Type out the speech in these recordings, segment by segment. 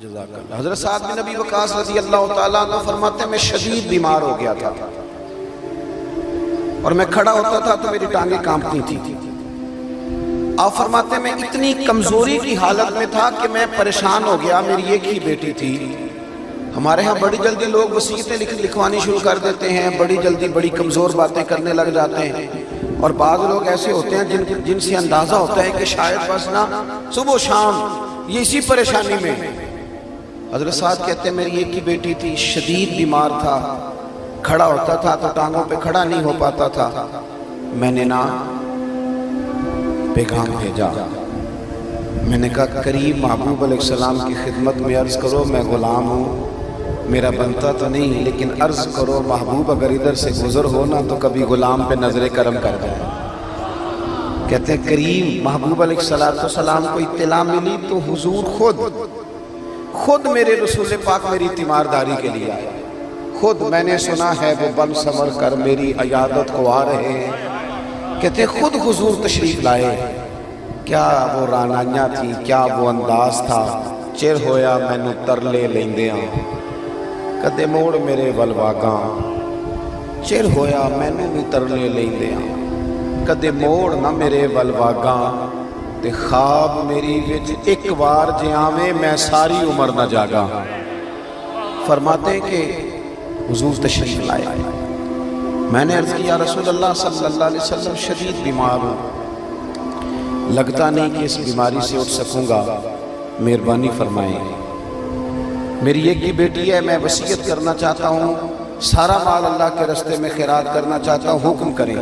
جزاک اللہ۔ حضرت سعد بن ابی وقاص رضی اللہ تعالیٰ عنہ فرماتے ہیں میں شدید بیمار ہو گیا تھا اور میں کھڑا ہوتا تھا تو میری ٹانگیں کانپتی تھی۔ آپ فرماتے ہیں میں اتنی کمزوری کی حالت میں تھا کہ میں پریشان ہو گیا، میری ایک ہی بیٹی تھی۔ ہمارے ہاں بڑی جلدی لوگ وصیتیں لکھوانی شروع کر دیتے ہیں، بڑی جلدی بڑی کمزور باتیں کرنے لگ جاتے ہیں، اور بعض لوگ ایسے ہوتے ہیں جن سے اندازہ ہوتا ہے کہ شاید بس نا صبح و شام یہ اسی پریشانی میں۔ حضرت سعد کہتے ہیں میری ایک ہی بیٹی تھی، شدید بیمار تھا، کھڑا ہوتا تھا تو ٹانگوں پہ کھڑا نہیں ہو پاتا تھا۔ میں نے نا پیغام بھیجا، میں نے کہا قریب محبوب علیہ السلام کی خدمت میں عرض کرو میں غلام ہوں، میرا بنتا تو نہیں، لیکن عرض کرو محبوب اگر ادھر سے گزر ہو نا تو کبھی غلام پہ نظر کرم کر جائے۔ کہتے ہیں قریب محبوب علیہ السلام کو اطلاع ملی تو حضور خود میرے رسول پاک میری تیمارداری کے لیے آئے۔ خود میں نے سنا ہے وہ بن سمر کر میری عیادت کو آ رہے ہیں، کہتے ہیں خود حضور تشریف لائے۔ کیا وہ رانائیاں تھی، کیا وہ انداز تھا، چر ہویا مینو ترلے لیندیاں کدے موڑ میرے ولواگاں، چر ہویا مینو بھی ترلے لیندیاں کدے موڑ نہ میرے ولواگاں، تے خواب میری وچ ایک بار جے آویں میں ساری عمر نہ جاگا۔ فرماتے ہیں کہ حضور تشریف لائے، میں نے عرض کیا رسول اللہ صلی اللہ علیہ وسلم شدید بیمار ہوں، لگتا نہیں کہ اس بیماری سے اٹھ سکوں گا، مہربانی فرمائیں۔ میری ایک ہی بیٹی ہے، میں وصیت کرنا چاہتا ہوں، سارا مال اللہ کے راستے میں خیرات کرنا چاہتا ہوں، حکم کریں۔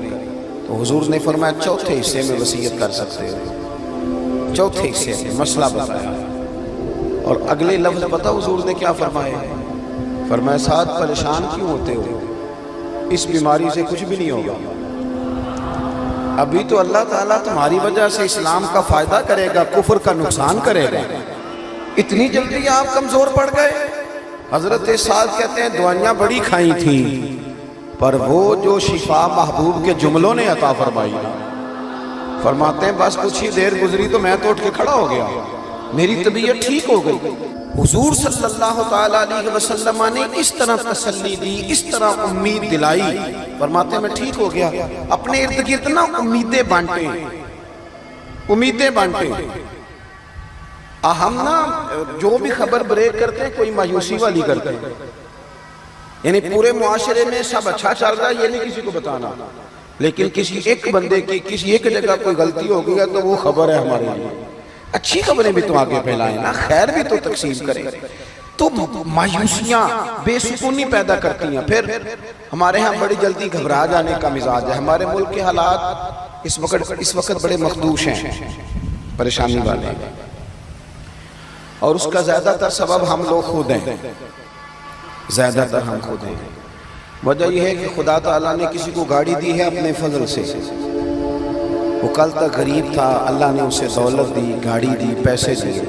تو حضور نے فرمایا چوتھے حصے میں وصیت کر سکتے ہو، چوتھے حصے میں مسئلہ بتایا۔ اور اگلے لفظ پتہ حضور نے کیا فرمایا؟ فرمایا سعد پریشان کیوں ہوتے ہو، اس بیماری سے کچھ بھی نہیں ہوگا، ابھی تو اللہ تعالیٰ تمہاری وجہ سے اسلام کا فائدہ کرے گا، کفر کا نقصان کرے گا، اتنی جلدی آپ کمزور پڑ گئے۔ حضرت سعد کہتے ہیں دعائیاں بڑی کھائیں تھیں پر وہ جو شفا محبوب کے جملوں نے عطا فرمائی، فرماتے ہیں بس کچھ ہی دیر گزری تو میں تو اٹھ کے کھڑا ہو گیا، میری طبیعت ٹھیک ہو گئی۔ حضور صلی اللہ تعالیٰ علیہ وسلم نے اس طرح تسلی دی، اس طرح امید دلائی، فرماتے ہیں میں ٹھیک ہو گیا۔ اپنے ارد گرد نا امیدیں بانٹیں۔ ہم نا جو بھی خبر بریک کرتے ہیں کوئی مایوسی والی کرتے ہیں، یعنی پورے معاشرے میں سب اچھا چل رہا ہے یہ نہیں کسی کو بتانا، لیکن کسی ایک بندے کی کسی ایک جگہ کوئی غلطی ہو گئی ہے تو وہ خبر ہے ہمارے لیے۔ اچھی خبریں بھی تو آگے پھیلائیں نا، خیر بھی تو تقسیم کریں۔ تو مایوسیاں بے سکونی پیدا کرتی ہیں۔ پھر ہمارے ہاں بڑی جلدی گھبرا جانے کا مزاج ہے۔ ہمارے ملک کے حالات اس وقت بڑے مخدوش ہیں، پریشانی والے، اور اس کا زیادہ تر سبب ہم لوگ خود ہیں، زیادہ تر ہم خود ہیں۔ وجہ یہ ہے کہ خدا تعالیٰ نے کسی کو گاڑی دی ہے اپنے فضل سے، وہ کل تک غریب تھا، اللہ نے اسے دولت دی، گاڑی دی، پیسے دیے،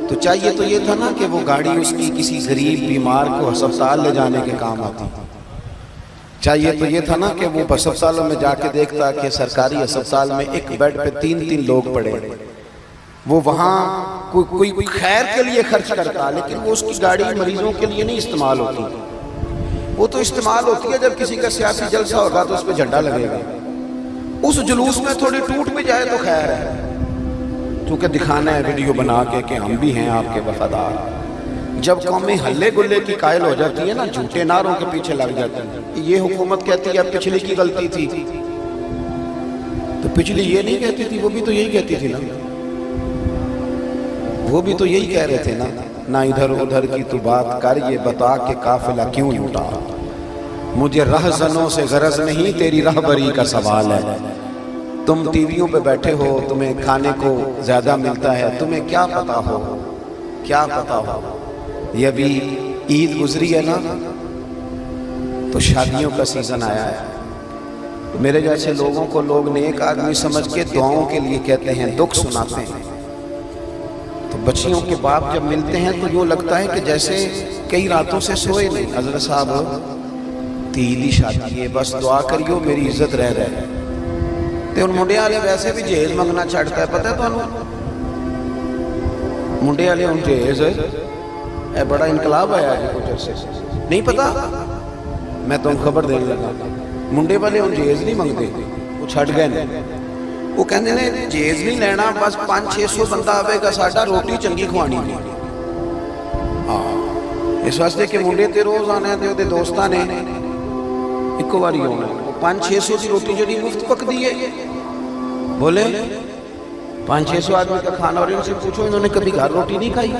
تو چاہیے تو یہ تھا نا کہ وہ گاڑی اس کی کسی غریب بیمار کو ہسپتال لے جانے کے کام آتی، چاہیے تو یہ تھا نا کہ وہ ہسپتالوں میں جا کے دیکھتا کہ سرکاری ہسپتال میں ایک بیڈ پہ 3 لوگ پڑے، وہ وہاں کوئی خیر کے لیے خرچ کرتا، لیکن وہ اس کی گاڑی مریضوں کے لیے نہیں استعمال ہوتی، وہ تو استعمال ہوتی ہے جب کسی کا سیاسی جلسہ ہوگا تو اس پہ جھنڈا لگے گا، اس جلوس میں تھوڑی ٹوٹ بھی جائے تو خیر ہے، چونکہ دکھانا ہے ویڈیو بنا کے کہ ہم بھی ہیں آپ کے وفادار۔ جب قومیں ہلے گلے کی قائل ہو جاتی ہیں نا، جھوٹے نعروں کے پیچھے لگ جاتی ہیں، یہ حکومت کہتی ہے پچھلی کی غلطی تھی، تو پچھلی یہ نہیں کہتی تھی، وہ بھی تو یہی کہتی تھی نا، وہ بھی تو یہی کہہ رہے تھے نا، نہ ادھر ادھر کی تو بات کر، یہ بتا کہ قافلہ کیوں لوٹا، مجھے رہزنوں سے غرض نہیں تیری رہبری کا سوال ہے، تم ٹی ویوں پہ بیٹھے ہو، تمہیں کھانے کو زیادہ ملتا ہے، تمہیں کیا پتا ہو، کیا پتا ہو، یہ ابھی عید گزری ہے نا تو شادیوں کا سیزن آیا ہے، تو میرے جیسے لوگوں کو لوگ نیک آدمی سمجھ کے دعاؤں کے لیے کہتے ہیں، دکھ سناتے ہیں، تو بچیوں کے باپ جب ملتے ہیں تو یوں لگتا ہے کہ جیسے کئی راتوں سے سوئے نہیں، حضرت صاحب تیلی شادی ہے، بس دعا کریو میری عزت رہ رہے، تے ان منڈے والے ویسے بھی جہیز منگنا چھڑتا ہے، پتہ ہے تو انہوں منڈے والے ان جہیز اے بڑا انقلاب آیا جی کچھ عرصے سے نہیں پتا میں تمہیں خبر دینے لگا منڈے والے ہوں جیز نہیں منگتے وہ چھٹ گئے نے وہ کہندے نے جیز نہیں لینا بس 500-600 بندہ آئے گا ساڈا روٹی چنگی کھوانی نہیں اس واسطے کہ منڈے تے روز آنے تے وہ دوستاں نے ایک باری ہونا 500-600 کی روٹی جڑی مفت پک دی ہے بولے 500-600 آدمی کا کھانا اور ان سے پوچھو انہوں نے کبھی گھر روٹی نہیں کھائی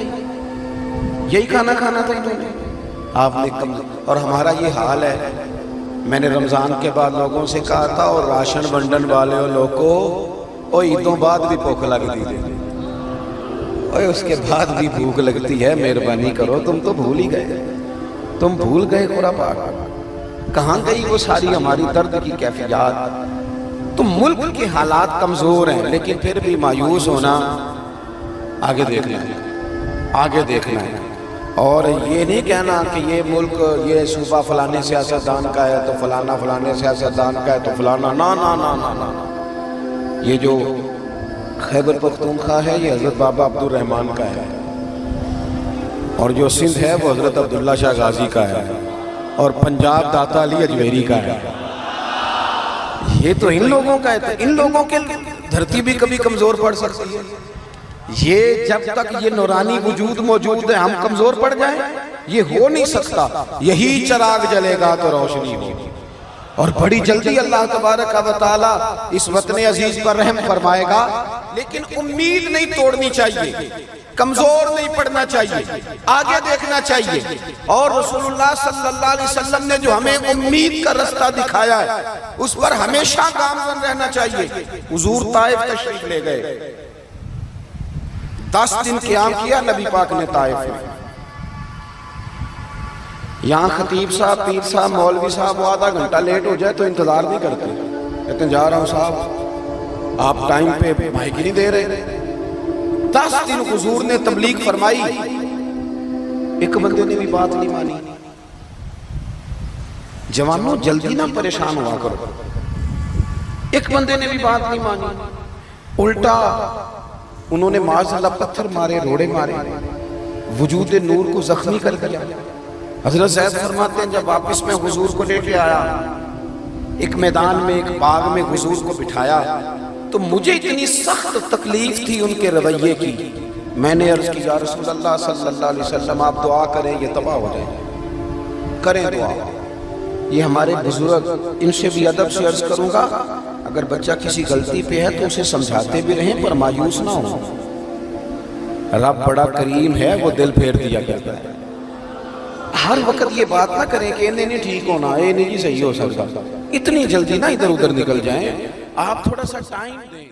یہی کھانا کھانا تھا انہوں نے آپ نے اور ہمارا یہ حال ہے میں نے رمضان کے بعد لوگوں سے کہا تھا اور راشن بنڈن والے لوگوں کو اور عیدوں بعد بھی بھوک لگتی ہے اور اس کے بعد بھی بھوک لگتی ہے مہربانی کرو تم تو بھول ہی گئے تم بھول گئے قرآن پاک کہاں گئی وہ ساری ہماری درد کی کیفیات تو ملک کے حالات کمزور ہیں لیکن پھر بھی مایوس ہونا آگے دیکھنا ہے اور یہ نہیں کہنا کہ یہ ملک یہ صوبہ فلانے سیاستدان کا ہے تو فلانا فلانے سیاستدان کا ہے تو فلانا نا یہ جو خیبر پختونخوا ہے یہ حضرت بابا عبدالرحمن کا ہے اور جو سندھ ہے وہ حضرت عبداللہ شاہ غازی کا ہے اور پنجاب داتا علی اجمیری کا ہے یہ تو ان لوگوں کا ہے ان لوگوں کے دھرتی بھی کبھی کمزور پڑ سکتی ہے یہ جب تک یہ نورانی وجود موجود ہے ہم کمزور پڑ جائیں یہ ہو نہیں سکتا یہی چراغ جلے گا تو روشنی ہوگی اور بڑی جلدی اللہ تبارک و تعالی اس وطن عزیز پر رحم فرمائے گا لیکن امید نہیں توڑنی چاہیے کمزور نہیں پڑنا چاہیے آگے دیکھنا چاہیے اور رسول اللہ صلی اللہ علیہ وسلم نے جو ہمیں امید کا رستہ دکھایا ہے اس پر ہمیشہ گامزن رہنا چاہیے حضور طائف تشریف لے گئے 10 دن قیام کیا نبی پاک نے طائف میں یہاں خطیب صاحب پیر صاحب مولوی صاحب وہ آدھا گھنٹہ لیٹ ہو جائے تو انتظار نہیں کرتے کہتے ہیں جا رہا ہوں صاحب آپ ٹائم پہ مائک نہیں دے رہے 10 دن حضور نے تبلیغ فرمائی ایک بندے نے بھی بات نہیں مانی جوانوں جلدی نہ پریشان ہوا کرو ایک بندے نے بھی بات نہیں مانی الٹا انہوں نے معاذ اللہ پتھر مارے روڑے مارے وجود نور کو زخمی کر دیا حضرت زید فرماتے ہیں جب واپس میں حضور کو لے کے آیا ایک میدان میں ایک باغ میں حضور کو بٹھایا تو مجھے اتنی سخت تکلیف تھی ان کے رویے کی میں نے عرض کی یا رسول اللہ صلی اللہ علیہ وسلم آپ دعا کریں یہ تباہ ہو جائیں کریں دعا یہ ہمارے بزرگ ان سے بھی ادب سے عرض کروں گا اگر بچہ کسی غلطی پہ ہے تو اسے سمجھاتے بھی رہیں پر مایوس نہ ہو رب بڑا کریم ہے وہ دل پھیر دیا کرتا ہے ہر وقت یہ بات نہ کریں کہ انہیں نہیں ٹھیک ہونا یہ نہیں صحیح ہو سکتا اتنی جلدی نہ ادھر ادھر نکل جائیں آپ تھوڑا سا ٹائم دیں